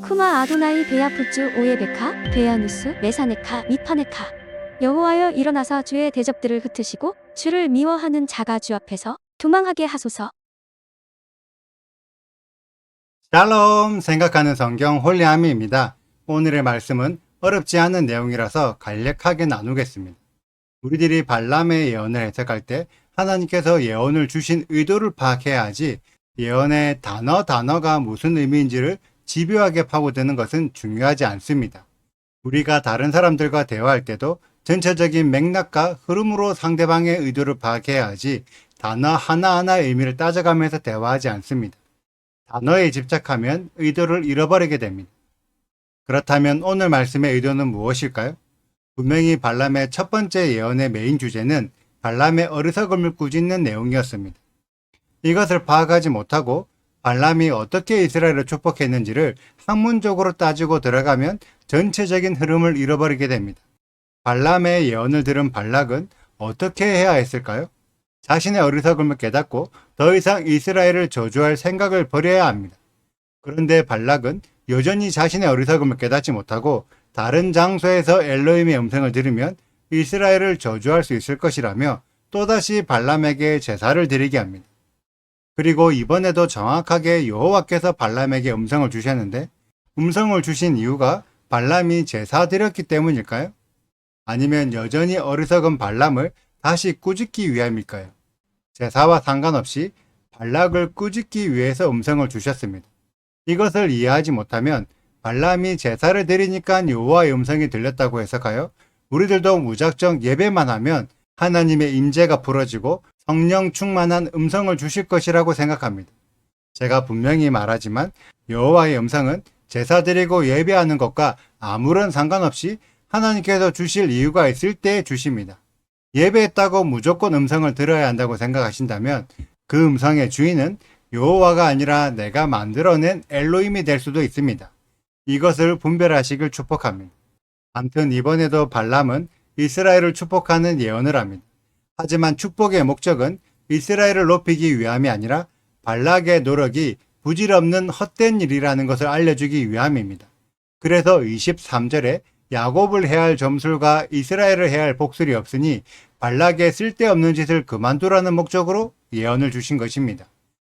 쿠마 아도나이 베야푸츠 오예베카 베야누스 메사네카 미파네카. 여호와여 일어나사 주의 대적들을 흩으시고 주를 미워하는 자가 주 앞에서 도망하게 하소서. 샬롬, 생각하는 성경 홀리아미입니다. 오늘의 말씀은 어렵지 않은 내용이라서 간략하게 나누겠습니다. 우리들이 발람의 예언을 해석할 때 하나님께서 예언을 주신 의도를 파악해야 하지, 예언의 단어가 무슨 의미인지를 집요하게 파고드는 것은 중요하지 않습니다. 우리가 다른 사람들과 대화할 때도 전체적인 맥락과 흐름으로 상대방의 의도를 파악해야 하지, 단어 하나하나의 의미를 따져가면서 대화하지 않습니다. 단어에 집착하면 의도를 잃어버리게 됩니다. 그렇다면 오늘 말씀의 의도는 무엇일까요? 분명히 발람의 첫 번째 예언의 메인 주제는 발람의 어리석음을 꾸짖는 내용이었습니다. 이것을 파악하지 못하고 발람이 어떻게 이스라엘을 축복했는지를 학문적으로 따지고 들어가면 전체적인 흐름을 잃어버리게 됩니다. 발람의 예언을 들은 발락은 어떻게 해야 했을까요? 자신의 어리석음을 깨닫고 더 이상 이스라엘을 저주할 생각을 버려야 합니다. 그런데 발락은 여전히 자신의 어리석음을 깨닫지 못하고 다른 장소에서 엘로힘의 음성을 들으면 이스라엘을 저주할 수 있을 것이라며 또다시 발람에게 제사를 드리게 합니다. 그리고 이번에도 정확하게 여호와께서 발람에게 음성을 주셨는데, 음성을 주신 이유가 발람이 제사 드렸기 때문일까요? 아니면 여전히 어리석은 발람을 다시 꾸짖기 위함일까요? 제사와 상관없이 발락을 꾸짖기 위해서 음성을 주셨습니다. 이것을 이해하지 못하면 발람이 제사를 드리니까 여호와의 음성이 들렸다고 해석하여 우리들도 무작정 예배만 하면 하나님의 임재가 부러지고 성령 충만한 음성을 주실 것이라고 생각합니다. 제가 분명히 말하지만 여호와의 음성은 제사 드리고 예배하는 것과 아무런 상관없이 하나님께서 주실 이유가 있을 때 주십니다. 예배했다고 무조건 음성을 들어야 한다고 생각하신다면 그 음성의 주인은 여호와가 아니라 내가 만들어낸 엘로힘이 될 수도 있습니다. 이것을 분별하시길 축복합니다. 아무튼 이번에도 발람은 이스라엘을 축복하는 예언을 합니다. 하지만 축복의 목적은 이스라엘을 높이기 위함이 아니라 발락의 노력이 부질없는 헛된 일이라는 것을 알려주기 위함입니다. 그래서 23절에 야곱을 해할 점술과 이스라엘을 해할 복술이 없으니 발락의 쓸데없는 짓을 그만두라는 목적으로 예언을 주신 것입니다.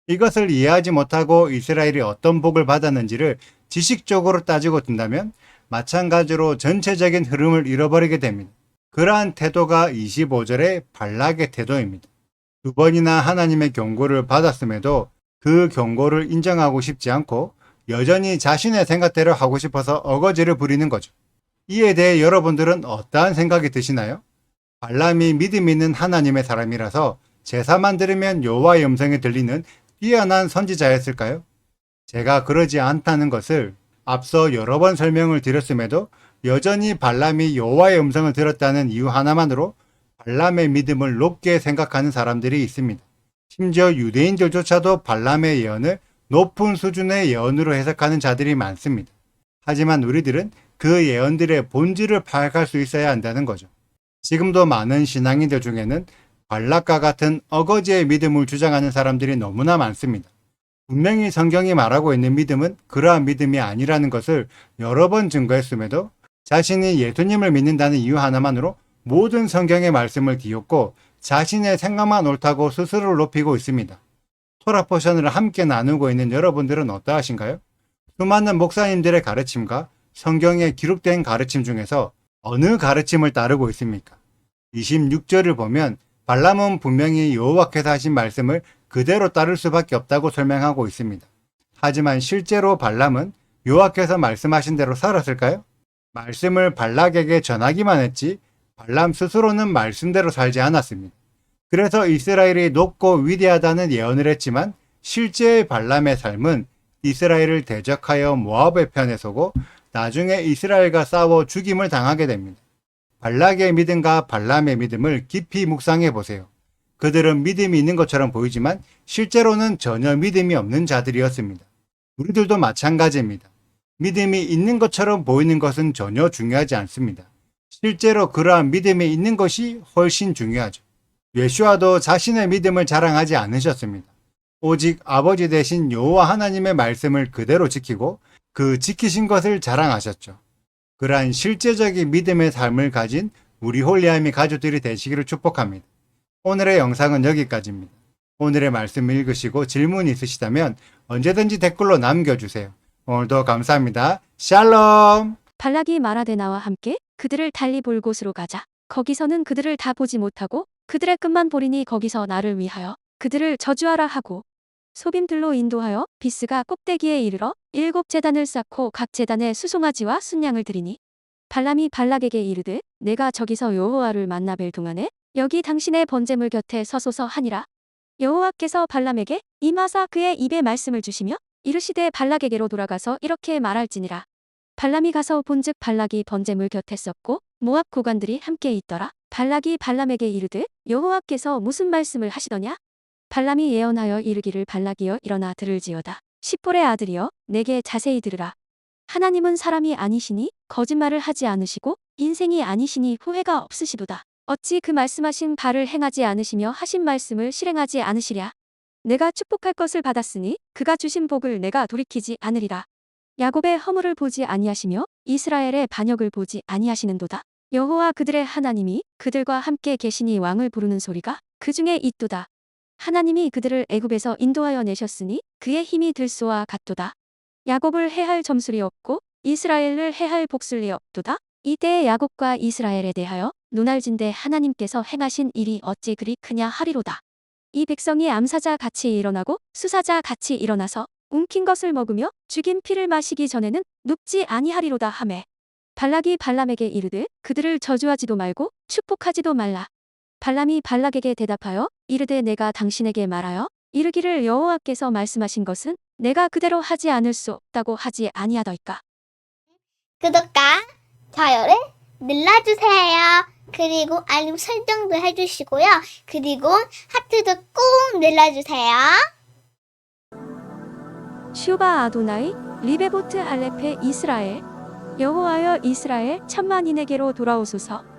이것을 이해하지 못하고 이스라엘이 어떤 복을 받았는지를 지식적으로 따지고 든다면 마찬가지로 전체적인 흐름을 잃어버리게 됩니다. 그러한 태도가 25절의 발락의 태도입니다. 두 번이나 하나님의 경고를 받았음에도 그 경고를 인정하고 싶지 않고 여전히 자신의 생각대로 하고 싶어서 어거지를 부리는 거죠. 이에 대해 여러분들은 어떠한 생각이 드시나요? 발람이 믿음 있는 하나님의 사람이라서 제사만 들으면 여호와의 음성이 들리는 뛰어난 선지자였을까요? 제가 그러지 않다는 것을 앞서 여러 번 설명을 드렸음에도 여전히 발람이 여호와의 음성을 들었다는 이유 하나만으로 발람의 믿음을 높게 생각하는 사람들이 있습니다. 심지어 유대인들조차도 발람의 예언을 높은 수준의 예언으로 해석하는 자들이 많습니다. 하지만 우리들은 그 예언들의 본질을 파악할 수 있어야 한다는 거죠. 지금도 많은 신앙인들 중에는 발락과 같은 어거지의 믿음을 주장하는 사람들이 너무나 많습니다. 분명히 성경이 말하고 있는 믿음은 그러한 믿음이 아니라는 것을 여러 번 증거했음에도 자신이 예수님을 믿는다는 이유 하나만으로 모든 성경의 말씀을 뒤엎고 자신의 생각만 옳다고 스스로를 높이고 있습니다. 토라 포션을 함께 나누고 있는 여러분들은 어떠하신가요? 수많은 목사님들의 가르침과 성경에 기록된 가르침 중에서 어느 가르침을 따르고 있습니까? 26절을 보면 발람은 분명히 여호와께서 하신 말씀을 그대로 따를 수밖에 없다고 설명하고 있습니다. 하지만 실제로 발람은 여호와께서 말씀하신 대로 살았을까요? 말씀을 발락에게 전하기만 했지 발람 스스로는 말씀대로 살지 않았습니다. 그래서 이스라엘이 높고 위대하다는 예언을 했지만 실제의 발람의 삶은 이스라엘을 대적하여 모압의 편에 서고 나중에 이스라엘과 싸워 죽임을 당하게 됩니다. 발락의 믿음과 발람의 믿음을 깊이 묵상해 보세요. 그들은 믿음이 있는 것처럼 보이지만 실제로는 전혀 믿음이 없는 자들이었습니다. 우리들도 마찬가지입니다. 믿음이 있는 것처럼 보이는 것은 전혀 중요하지 않습니다. 실제로 그러한 믿음이 있는 것이 훨씬 중요하죠. 예수와도 자신의 믿음을 자랑하지 않으셨습니다. 오직 아버지 되신 여호와 하나님의 말씀을 그대로 지키고 그 지키신 것을 자랑하셨죠. 그러한 실제적인 믿음의 삶을 가진 우리 홀리아미 가족들이 되시기를 축복합니다. 오늘의 영상은 여기까지입니다. 오늘의 말씀 읽으시고 질문 있으시다면 언제든지 댓글로 남겨주세요. 오늘도 감사합니다. 샬롬! 발락이 말하되 나와 함께 그들을 달리 볼 곳으로 가자. 거기서는 그들을 다 보지 못하고 그들의 끝만 보리니 거기서 나를 위하여 그들을 저주하라 하고 소빔들로 인도하여 비스가 꼭대기에 이르러 7 제단을 쌓고 각 제단에 수송아지와 순양을 드리니 발람이 발락에게 이르되 내가 저기서 여호와를 만나 뵐 동안에 여기 당신의 번제물 곁에 서소서 하니라. 여호와께서 발람에게 임하사 그의 입에 말씀을 주시며 이르시되 발락에게로 돌아가서 이렇게 말할지니라. 발람이 가서 본즉 발락이 번제물 곁에 섰고 모압 고관들이 함께 있더라. 발락이 발람에게 이르되 여호와께서 무슨 말씀을 하시더냐? 발람이 예언하여 이르기를 발락이여 일어나 들을지어다. 십볼의 아들이여 내게 자세히 들으라. 하나님은 사람이 아니시니 거짓말을 하지 않으시고 인생이 아니시니 후회가 없으시도다. 어찌 그 말씀하신 바를 행하지 않으시며 하신 말씀을 실행하지 않으시랴. 내가 축복할 것을 받았으니 그가 주신 복을 내가 돌이키지 않으리라. 야곱의 허물을 보지 아니하시며 이스라엘의 반역을 보지 아니하시는도다. 여호와 그들의 하나님이 그들과 함께 계시니 왕을 부르는 소리가 그 중에 있도다. 하나님이 그들을 애굽에서 인도하여 내셨으니 그의 힘이 들소와 같도다. 야곱을 해할 점술이 없고 이스라엘을 해할 복술이 없도다. 이때에 야곱과 이스라엘에 대하여 눈알진대 하나님께서 행하신 일이 어찌 그리 크냐 하리로다. 이 백성이 암사자 같이 일어나고 수사자 같이 일어나서 움킨 것을 먹으며 죽인 피를 마시기 전에는 눕지 아니하리로다 하매 발락이 발람에게 이르되 그들을 저주하지도 말고 축복하지도 말라. 발람이 발락에게 대답하여 이르되 내가 당신에게 말하여 이르기를 여호와께서 말씀하신 것은 내가 그대로 하지 않을 수 없다고 하지 아니하더이까. 구독과 좋아요를 눌러주세요. 그리고 알림 설정도 해주시고요. 그리고 하트도 꼭 눌러주세요. 슈바 아도나이 리베보트 할레페 이스라엘 여호와여 이스라엘 천만인에게로 돌아오소서.